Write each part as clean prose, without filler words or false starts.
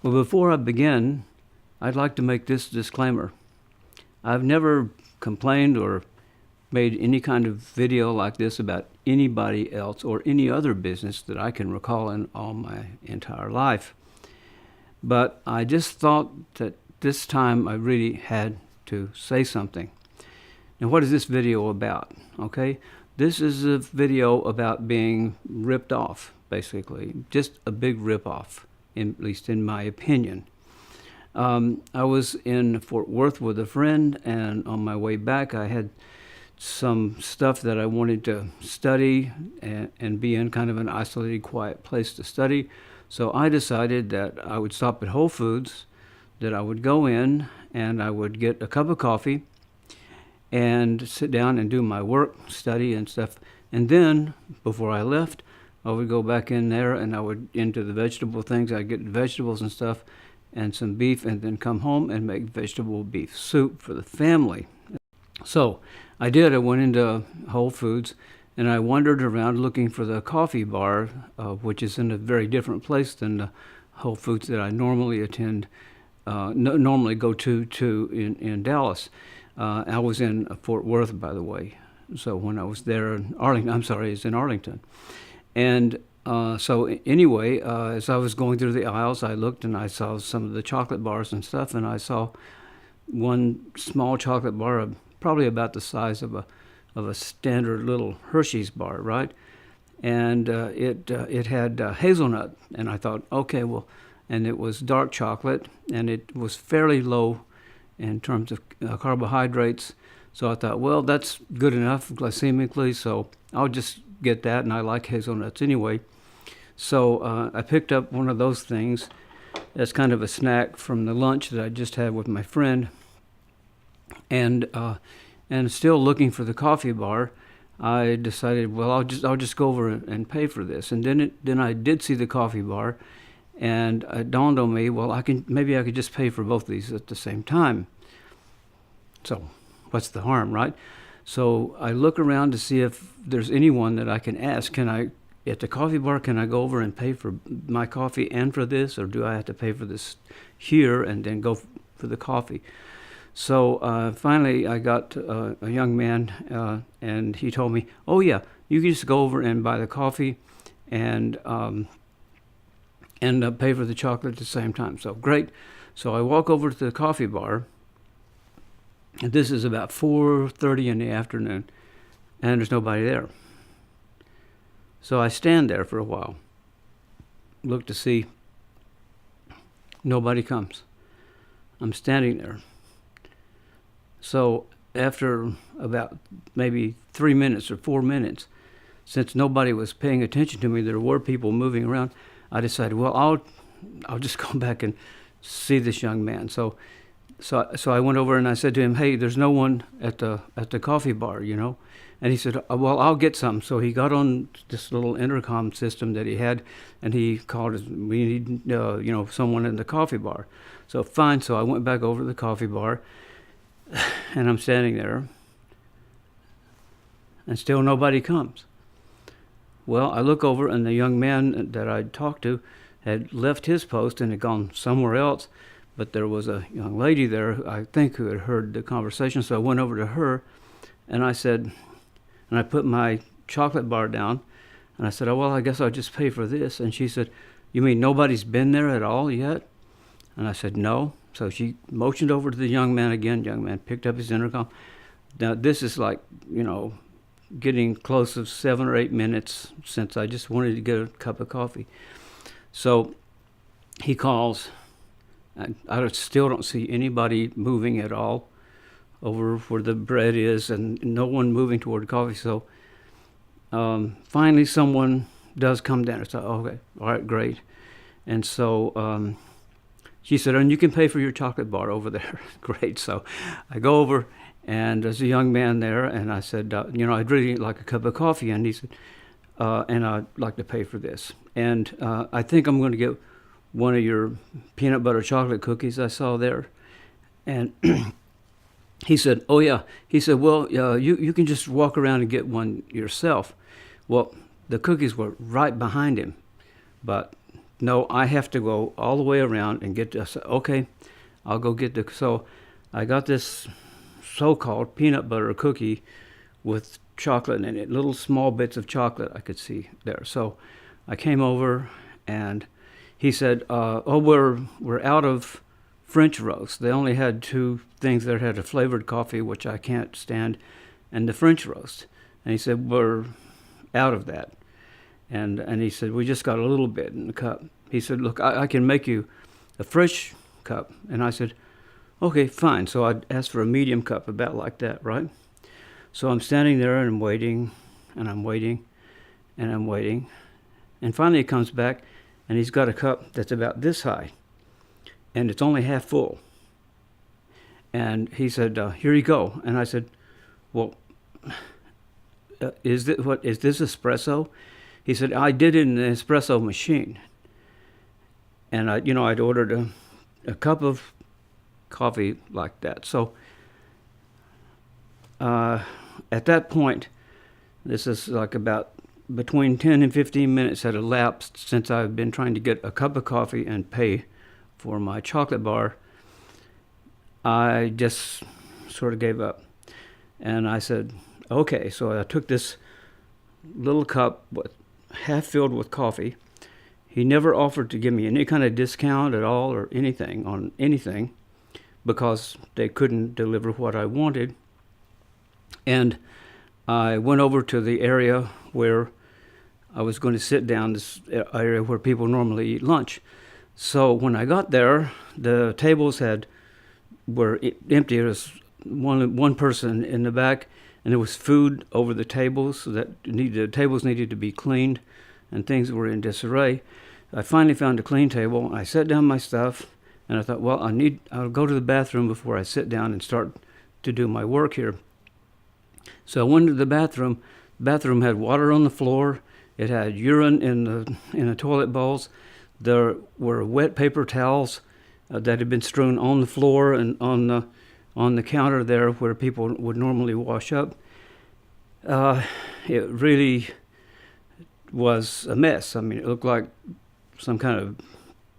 Well, before I begin, I'd like to make this disclaimer. I've never complained or made any kind of video like this about anybody else or any other business that I can recall in all my entire life. But I just thought that this time I really had to say something. Now, what is this video about? Okay, this is a video about being ripped off, basically. Just a big rip-off, at least in my opinion. I was in Fort Worth with a friend, and on my way back I had some stuff that I wanted to study and be in kind of an isolated, quiet place to study. So I decided that I would stop at Whole Foods, that I would go in and I would get a cup of coffee and sit down and do my work, study and stuff. And then, before I left, I would go back in there and I would into the vegetable things. I'd get vegetables and stuff and some beef, and then come home and make vegetable beef soup for the family. So I did. I went into Whole Foods and I wandered around looking for the coffee bar, which is in a very different place than the Whole Foods that I normally attend, normally go to in Dallas. I was in Fort Worth, by the way. So when I was there in Arlington, it's in Arlington. And so anyway, as I was going through the aisles, I looked and I saw some of the chocolate bars and stuff, and I saw one small chocolate bar, probably about the size of a standard little Hershey's bar, right? And it had hazelnut, and I thought, okay, well, and it was dark chocolate, and it was fairly low in terms of carbohydrates. So I thought, well, that's good enough glycemically, so I'll just get that, and I like hazelnuts anyway. So I picked up one of those things as kind of a snack from the lunch that I just had with my friend, and still looking for the coffee bar, I decided, well, I'll just go over and pay for this. And then I did see the coffee bar, and it dawned on me, well, maybe I could just pay for both of these at the same time. So what's the harm, right? So I look around to see if there's anyone that I can ask. At the coffee bar, can I go over and pay for my coffee and for this, or do I have to pay for this here and then go for the coffee? So finally I got a young man, and he told me, oh yeah, you can just go over and buy the coffee and pay for the chocolate at the same time. So great. So I walk over to the coffee bar, and this is about 4:30 in the afternoon, and there's nobody there. So I stand there for a while, look to see, nobody comes. I'm standing there. So after about maybe 3 minutes or 4 minutes, since nobody was paying attention to me, there were people moving around, I decided, well, I'll just go back and see this young man. So I went over and I said to him, hey, there's no one at the coffee bar, you know? And he said, well, I'll get some. So he got on this little intercom system that he had, and he called us, we need, someone in the coffee bar. So fine. So I went back over to the coffee bar, and I'm standing there, and still nobody comes. Well, I look over, and the young man that I'd talked to had left his post and had gone somewhere else, but there was a young lady there, I think, who had heard the conversation. So I went over to her, and I said, and I put my chocolate bar down, and I said, oh, well, I guess I'll just pay for this. And she said, you mean nobody's been there at all yet? And I said, no. So she motioned over to the young man again. Young man picked up his intercom. Now, this is like, getting close to 7 or 8 minutes since I just wanted to get a cup of coffee. So he calls. I still don't see anybody moving at all over where the bread is, and no one moving toward the coffee. So finally someone does come down. So, okay, all right, great. And so she said, and you can pay for your chocolate bar over there. Great. So I go over, and there's a young man there, and I said, I'd really like a cup of coffee. And he said, and I'd like to pay for this. And I think I'm going to get one of your peanut butter chocolate cookies I saw there. And he said, oh yeah. He said, well, you can just walk around and get one yourself. Well, the cookies were right behind him, but no, I have to go all the way around and get this. Okay, I'll go get the. So I got this so-called peanut butter cookie with chocolate in it, little small bits of chocolate I could see there. So I came over and he said, oh, we're out of French roast. They only had two things. That had a flavored coffee, which I can't stand, and the French roast. And he said, we're out of that. And he said, we just got a little bit in the cup. He said, look, I can make you a fresh cup. And I said, okay, fine. So I asked for a medium cup, about like that, right? So I'm standing there and I'm waiting, and I'm waiting, and I'm waiting. And finally he comes back, and he's got a cup that's about this high, and it's only half full. And he said, here you go. And I said, well, is this espresso? He said, I did it in the espresso machine. And I'd ordered a cup of coffee like that. So at that point, this is like about between 10 and 15 minutes had elapsed since I've been trying to get a cup of coffee and pay for my chocolate bar. I just sort of gave up. And I said, okay. So I took this little cup half filled with coffee. He never offered to give me any kind of discount at all or anything on anything, because they couldn't deliver what I wanted. And I went over to the area where I was going to sit down, this area where people normally eat lunch. So when I got there, the tables were empty. There was one person in the back, and there was food over the tables, so that the tables needed to be cleaned, and things were in disarray. I finally found a clean table, and I set down my stuff, and I thought, well, I'll go to the bathroom before I sit down and start to do my work here. So I went to the bathroom. The bathroom had water on the floor. It had urine in the toilet bowls. There were wet paper towels that had been strewn on the floor and on the counter there where people would normally wash up. It really was a mess. I mean, it looked like some kind of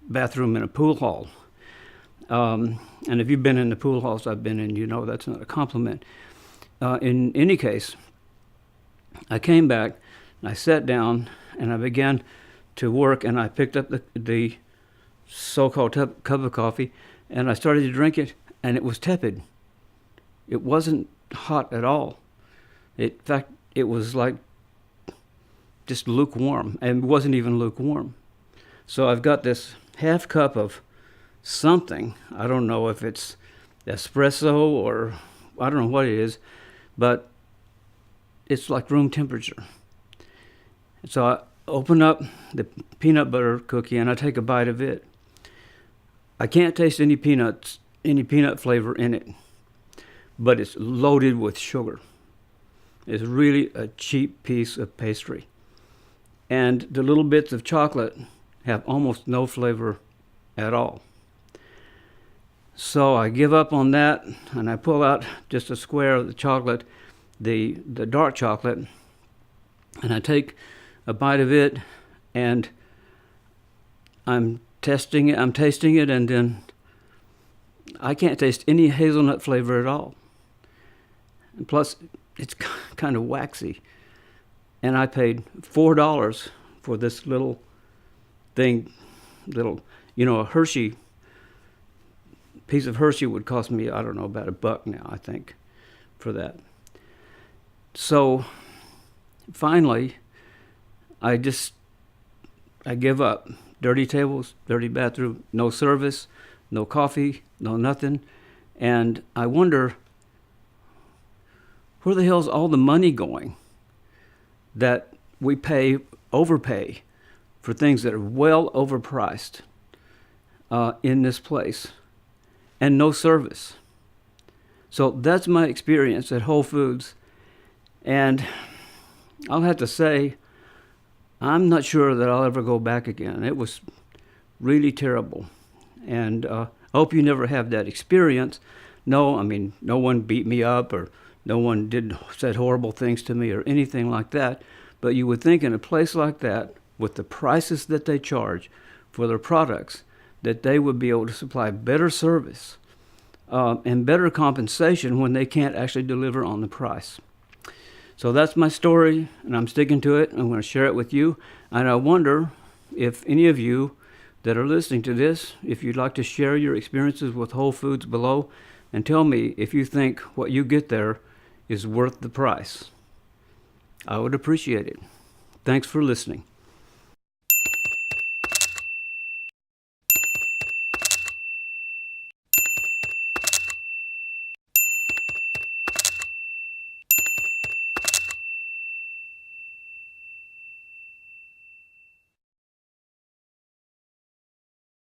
bathroom in a pool hall. And if you've been in the pool halls I've been in, you know that's not a compliment. In any case, I came back and I sat down and I began to work, and I picked up the so-called cup of coffee, and I started to drink it, and it was tepid. It wasn't hot at all. In fact, it was like just lukewarm, and it wasn't even lukewarm. So I've got this half cup of something. I don't know if it's espresso or I don't know what it is, but it's like room temperature. So I open up the peanut butter cookie and I take a bite of it. I can't taste any peanut flavor in it, but it's loaded with sugar. It's really a cheap piece of pastry. And the little bits of chocolate have almost no flavor at all. So I give up on that, and I pull out just a square of the chocolate, the dark chocolate, and I take a bite of it, and I'm tasting it, and then I can't taste any hazelnut flavor at all. And plus, it's kind of waxy. And I paid $4 for this little thing, a Hershey, piece of Hershey would cost me, I don't know, about $1 now, I think, for that. So finally, I give up. Dirty tables, dirty bathroom, no service, no coffee, no nothing. And I wonder, where the hell's all the money going that we overpay for things that are well overpriced in this place, and no service? So that's my experience at Whole Foods. And I'll have to say, I'm not sure that I'll ever go back again. It was really terrible. And I hope you never have that experience. No, I mean, no one beat me up, or no one said horrible things to me or anything like that. But you would think in a place like that, with the prices that they charge for their products, that they would be able to supply better service and better compensation when they can't actually deliver on the price. So that's my story, and I'm sticking to it. I'm going to share it with you. And I wonder if any of you that are listening to this, if you'd like to share your experiences with Whole Foods below and tell me if you think what you get there is worth the price. I would appreciate it. Thanks for listening.